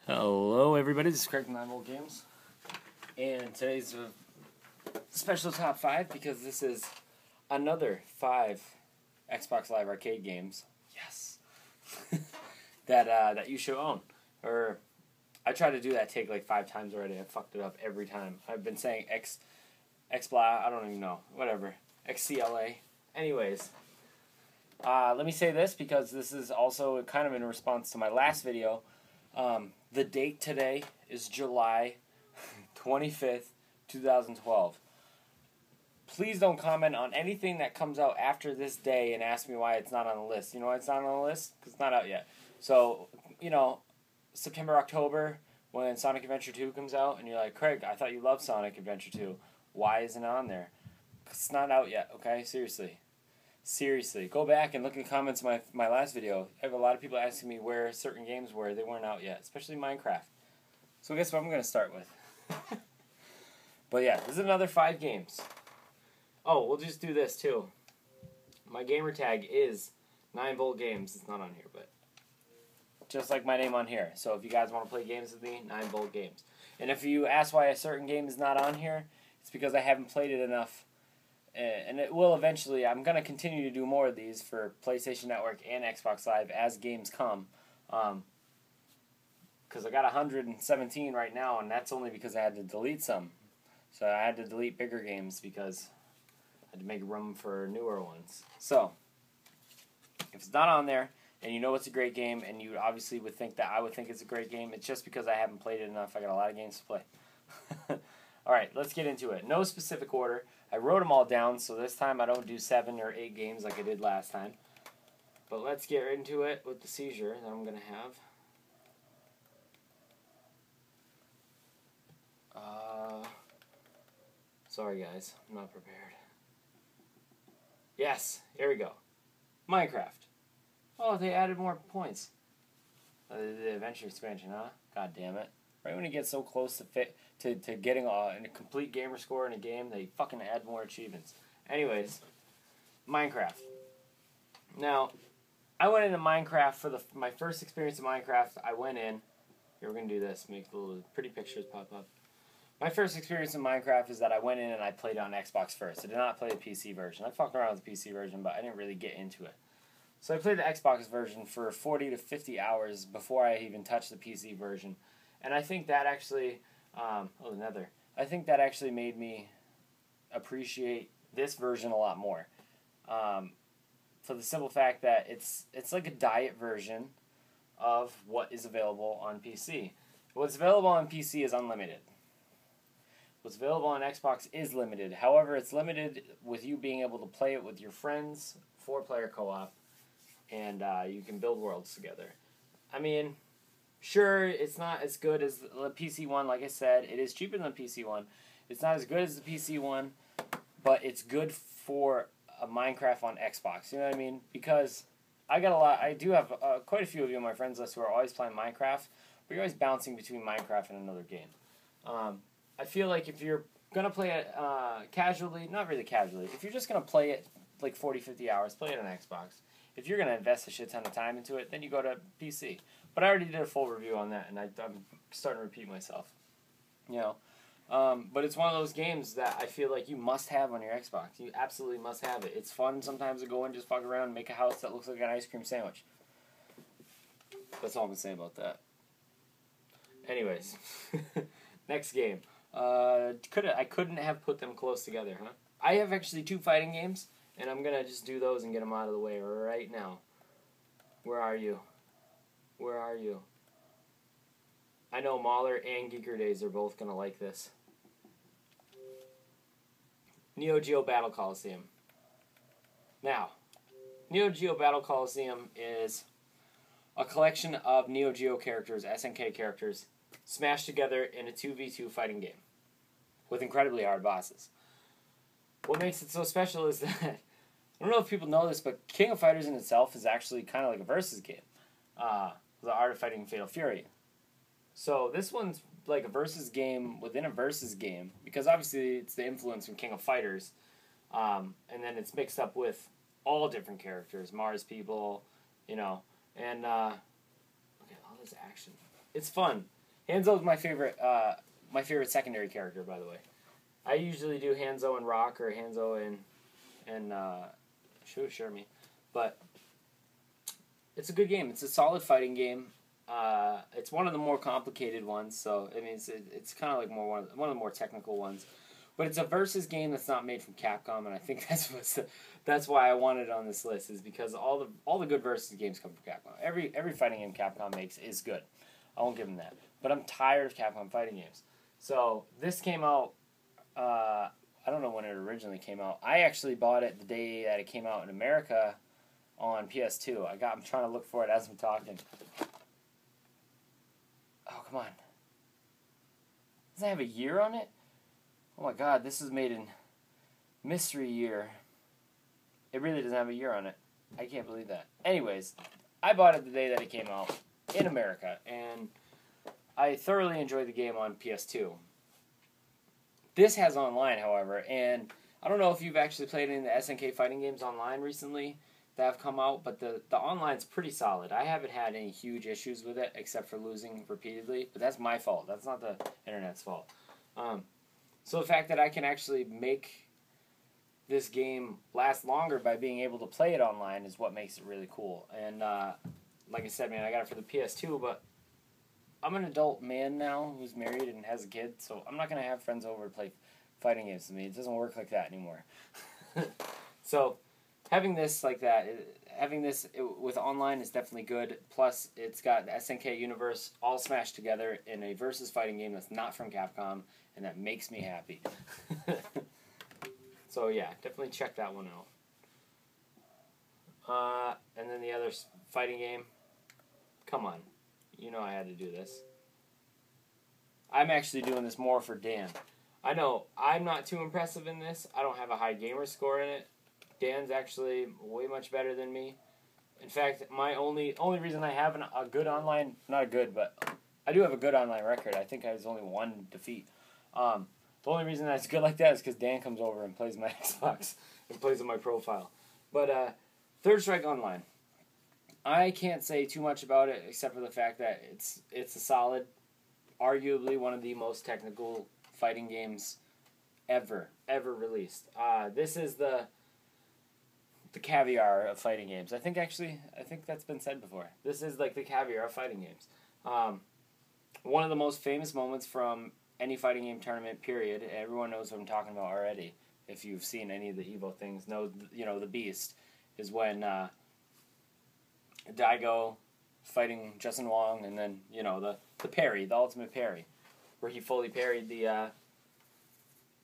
Hello everybody, this is Craig from 9 Games, and today's a special top 5 because this is another 5 Xbox Live Arcade games, yes, that you should own. Or, I tried to do that take like 5 times already, I fucked it up every time. I've been saying Xbla, I don't even know, whatever, Xcla, anyways. Let me say this because this is also kind of in response to my last video. The date today is July 25th, 2012. Please don't comment on anything that comes out after this day and ask me why it's not on the list. You know why it's not on the list? Because it's not out yet. So, you know, September, October, when Sonic Adventure 2 comes out, and you're like, Craig, I thought you loved Sonic Adventure 2. Why isn't it on there? Because it's not out yet, okay? Seriously. Seriously, go back and look in the comments of my last video. I have a lot of people asking me where certain games were. They weren't out yet, especially Minecraft. So guess what I'm going to start with. But yeah, this is another 5 games. Oh, we'll just do this too. My gamertag is 9 Games. It's not on here, but just like my name on here. So if you guys want to play games with me, 9 Games. And if you ask why a certain game is not on here, it's because I haven't played it enough. And it will eventually. I'm going to continue to do more of these for PlayStation Network and Xbox Live as games come. Because I got 117 right now, and that's only because I had to delete some. So I had to delete bigger games because I had to make room for newer ones. So, if it's not on there, and you know it's a great game, and you obviously would think that I would think it's a great game, it's just because I haven't played it enough. I got a lot of games to play. Alright, let's get into it. No specific order. I wrote them all down, so this time I don't do 7 or 8 games like I did last time. But let's get into it with the seizure that I'm going to have. Sorry guys, I'm not prepared. Yes, here we go. Minecraft. Oh, they added more points. The adventure expansion, huh? God damn it. Right when you get so close to getting a complete gamer score in a game, they fucking add more achievements. Anyways, Minecraft. Now, I went into Minecraft for my first experience in Minecraft. I went in. Here, we're going to do this. Make the little pretty pictures pop up. My first experience in Minecraft is that I went in and I played on Xbox first. I did not play the PC version. I fucked around with the PC version, but I didn't really get into it. So I played the Xbox version for 40 to 50 hours before I even touched the PC version. And I think that actually, I think that actually made me appreciate this version a lot more. For the simple fact that it's like a diet version of what is available on PC. What's available on PC is unlimited. What's available on Xbox is limited. However, it's limited with you being able to play it with your friends, 4-player co-op, and you can build worlds together. I mean, sure, it's not as good as the PC one, like I said. It is cheaper than the PC one. It's not as good as the PC one, but it's good for a Minecraft on Xbox. You know what I mean? Because I do have quite a few of you on my friends list who are always playing Minecraft, but you're always bouncing between Minecraft and another game. I feel like if you're going to play it casually, not really casually, if you're just going to play it like 40, 50 hours, play it on Xbox. If you're going to invest a shit ton of time into it, then you go to PC. But I already did a full review on that, and I'm starting to repeat myself. You know, but it's one of those games that I feel like you must have on your Xbox. You absolutely must have it. It's fun sometimes to go and just fuck around and make a house that looks like an ice cream sandwich. That's all I'm going to say about that. Anyways, next game. I couldn't have put them close together, huh? I have actually 2 fighting games, and I'm going to just do those and get them out of the way right now. Where are you? Where are you? I know Mauler and Geeker Days are both going to like this. NeoGeo Battle Colosseum. Now, NeoGeo Battle Colosseum is a collection of NeoGeo characters, SNK characters, smashed together in a 2v2 fighting game with incredibly hard bosses. What makes it so special is that, I don't know if people know this, but King of Fighters in itself is actually kind of like a versus game. The Art of Fighting Fatal Fury. So this one's like a versus game within a versus game, because obviously it's the influence from King of Fighters, and then it's mixed up with all different characters, Mars people, you know, and look at all this action. It's fun. Hanzo's my favorite secondary character, by the way. I usually do Hanzo and Rock or Hanzo and Shermie, but it's a good game. It's a solid fighting game. It's one of the more complicated ones, so I mean it's kind of like one of the more technical ones. But it's a versus game that's not made from Capcom, and I think that's why I want it on this list, is because all the good versus games come from Capcom. Every fighting game Capcom makes is good. I won't give them that. But I'm tired of Capcom fighting games. So this came out. I don't know when it originally came out. I actually bought it the day that it came out in America on PS2. I'm trying to look for it as I'm talking. Oh, come on. Does it have a year on it? Oh my god, this is made in mystery year. It really doesn't have a year on it. I can't believe that. Anyways, I bought it the day that it came out in America, and I thoroughly enjoyed the game on PS2. This has online, however, and I don't know if you've actually played any of the SNK fighting games online recently that have come out, but the online's pretty solid. I haven't had any huge issues with it, except for losing repeatedly, but that's my fault. That's not the internet's fault. So the fact that I can actually make this game last longer by being able to play it online is what makes it really cool. And like I said, man, I got it for the PS2, but I'm an adult man now who's married and has a kid, so I'm not going to have friends over to play fighting games with me. It doesn't work like that anymore. So having this like that, with online is definitely good. Plus, it's got the SNK universe all smashed together in a versus fighting game that's not from Capcom, and that makes me happy. So yeah, definitely check that one out. And then the other fighting game, come on. You know I had to do this. I'm actually doing this more for Dan. I know I'm not too impressive in this. I don't have a high gamer score in it. Dan's actually way much better than me. In fact, my only reason I have a good online, not a good, but I do have a good online record. I think I was only one defeat. The only reason that's good like that is because Dan comes over and plays my Xbox and plays on my profile. But Third Strike Online. I can't say too much about it except for the fact that it's a solid, arguably one of the most technical fighting games ever released. This is the caviar of fighting games. I think that's been said before. This is like the caviar of fighting games. One of the most famous moments from any fighting game tournament, period. Everyone knows what I'm talking about already. If you've seen any of the Evo things, the Beast is when Daigo fighting Justin Wong, and then the parry, the ultimate parry, where he fully parried the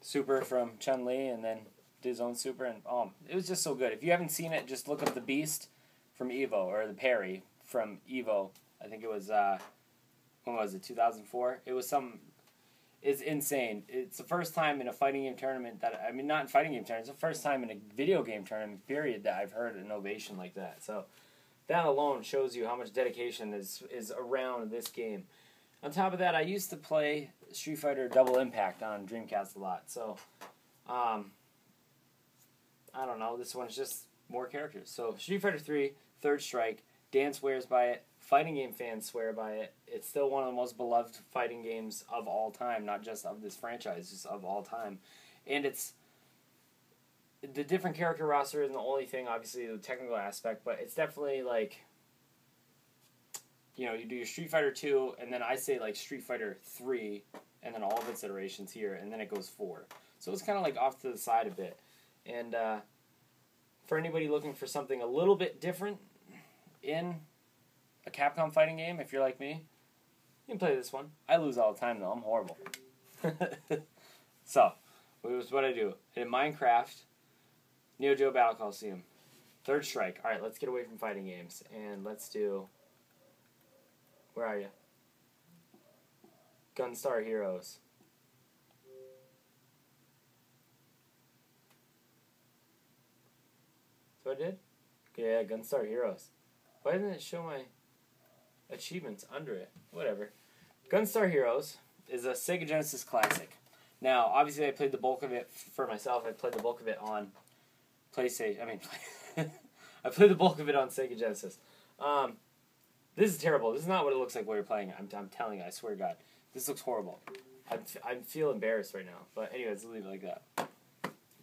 super from Chun-Li and then did his own super, and it was just so good. If you haven't seen it, just look up the Beast from Evo, or the parry from Evo. I think it was when was it, 2004? It's insane. It's the first time in a fighting game tournament not in fighting game tournament, it's the first time in a video game tournament, period, that I've heard an ovation like that. So that alone shows you how much dedication is around this game. On top of that, I used to play Street Fighter Double Impact on Dreamcast a lot. So, I don't know. This one's just more characters. So, Street Fighter 3, Third Strike, Dan swears by it. Fighting game fans swear by it. It's still one of the most beloved fighting games of all time, not just of this franchise, just of all time. And it's the different character roster isn't the only thing, obviously, the technical aspect, but it's definitely like, you do your Street Fighter 2, and then I say like Street Fighter 3, and then all of its iterations here, and then it goes 4. So it's kind of like off to the side a bit. And for anybody looking for something a little bit different in a Capcom fighting game, if you're like me, you can play this one. I lose all the time, though. I'm horrible. So, what I do. In Minecraft, NeoGeo Battle Colosseum, Third Strike. Alright, let's get away from fighting games, and let's do... Where are you? Gunstar Heroes. That's what I did? Yeah, Gunstar Heroes. Why didn't it show my achievements under it? Whatever. Gunstar Heroes is a Sega Genesis classic. Now, obviously I played the bulk of it for myself. I played the bulk of it on PlayStation. I played the bulk of it on Sega Genesis. This is terrible. This is not what it looks like while you're playing it. I'm telling you, I swear to God. This looks horrible. I feel embarrassed right now. But anyways, leave it like that.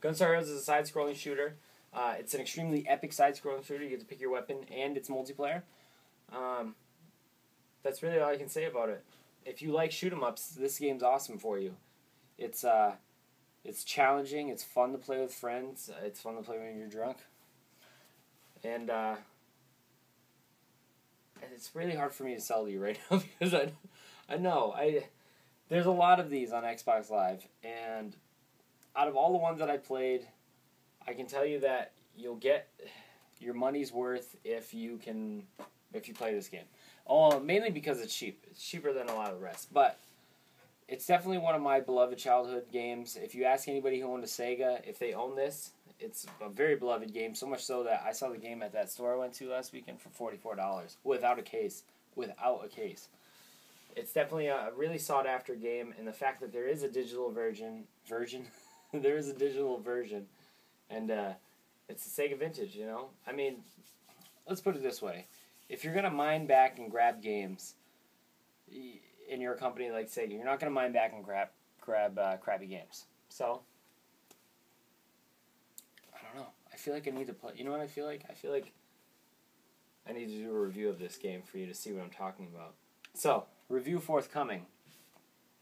Gunstar Heroes is a side-scrolling shooter. It's an extremely epic side-scrolling shooter. You get to pick your weapon, and it's multiplayer. That's really all I can say about it. If you like shoot-'em-ups, this game's awesome for you. It's challenging. It's fun to play with friends. It's fun to play when you're drunk. And it's really hard for me to sell to you right now because I know there's a lot of these on Xbox Live, and out of all the ones that I played, I can tell you that you'll get your money's worth if you play this game. Oh, mainly because it's cheap. It's cheaper than a lot of the rest, but it's definitely one of my beloved childhood games. If you ask anybody who owned a Sega if they own this, it's a very beloved game, so much so that I saw the game at that store I went to last weekend for $44 without a case. Without a case. It's definitely a really sought-after game, and the fact that there is a digital version, there is a digital version, and it's a Sega Vintage, you know? I mean, let's put it this way. If you're going to mine back and grab games in your company like Sega, you're not going to mine back and grab crappy games. So, I don't know. I feel like I need to play. You know what I feel like? I feel like I need to do a review of this game for you to see what I'm talking about. So, review forthcoming,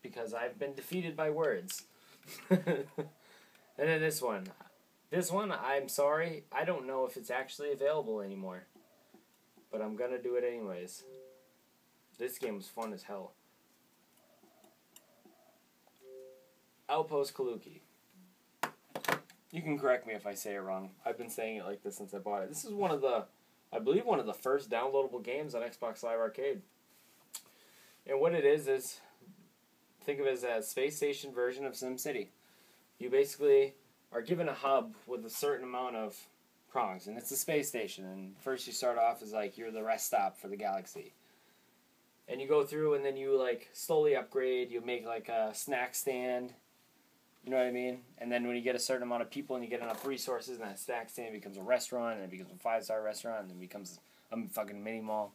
because I've been defeated by words. And then this one. This one, I'm sorry, I don't know if it's actually available anymore. But I'm gonna do it anyways. This game was fun as hell. Outpost Kaluki. You can correct me if I say it wrong. I've been saying it like this since I bought it. This is one of the, I believe one of the first downloadable games on Xbox Live Arcade. And what it is think of it as a space station version of SimCity. You basically are given a hub with a certain amount of prongs, and it's a space station. And first you start off as like you're the rest stop for the galaxy. And you go through and then you like slowly upgrade. You make like a snack stand. You know what I mean? And then when you get a certain amount of people and you get enough resources, and that snack stand becomes a restaurant, and it becomes a 5-star restaurant, and then becomes a fucking mini mall.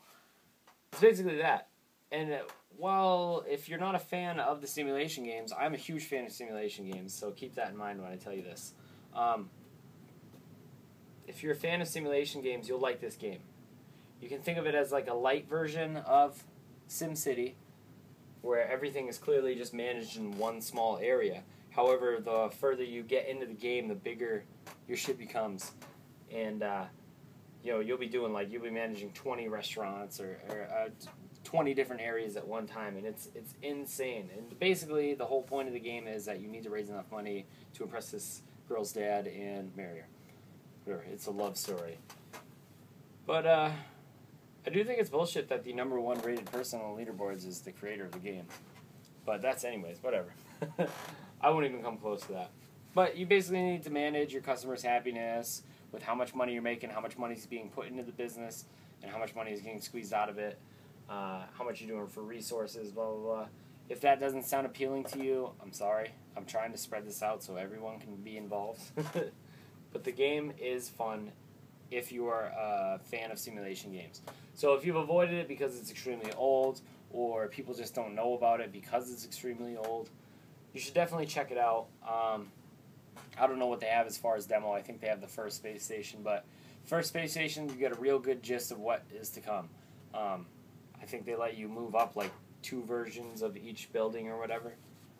It's basically that. And while if you're not a fan of the simulation games, I'm a huge fan of simulation games, so keep that in mind when I tell you this. If you're a fan of simulation games, you'll like this game. You can think of it as like a light version of SimCity, where everything is clearly just managed in one small area. However, the further you get into the game, the bigger your shit becomes. And, you'll be doing like, you'll be managing 20 restaurants or 20 different areas at one time, and it's insane. And basically, the whole point of the game is that you need to raise enough money to impress this girl's dad and marry her. Whatever, it's a love story. But, I do think it's bullshit that the #1 rated person on the leaderboards is the creator of the game. But that's anyways, whatever. I won't even come close to that. But you basically need to manage your customers' happiness with how much money you're making, how much money is being put into the business, and how much money is getting squeezed out of it, how much you're doing for resources, blah, blah, blah. If that doesn't sound appealing to you, I'm sorry. I'm trying to spread this out so everyone can be involved. But the game is fun if you are a fan of simulation games. So if you've avoided it because it's extremely old, or people just don't know about it because it's extremely old, you should definitely check it out. I don't know what they have as far as demo. I think they have the first space station, but first space station, you get a real good gist of what is to come. I think they let you move up like 2 versions of each building or whatever,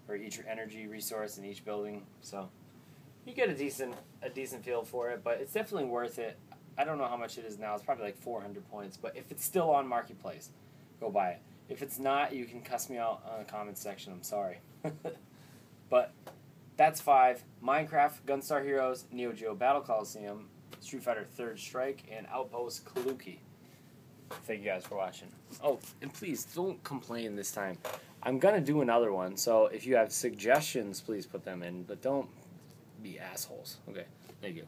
or each energy resource in each building. So you get a decent feel for it, but it's definitely worth it. I don't know how much it is now. It's probably like 400 points, but if it's still on Marketplace, go buy it. If it's not, you can cuss me out on the comments section. I'm sorry. But that's 5. Minecraft, Gunstar Heroes, NeoGeo Battle Colosseum, Street Fighter 3rd Strike, and Outpost Kaluki. Thank you guys for watching. Oh, and please, don't complain this time. I'm going to do another one, so if you have suggestions, please put them in, but don't be assholes. Okay, thank you.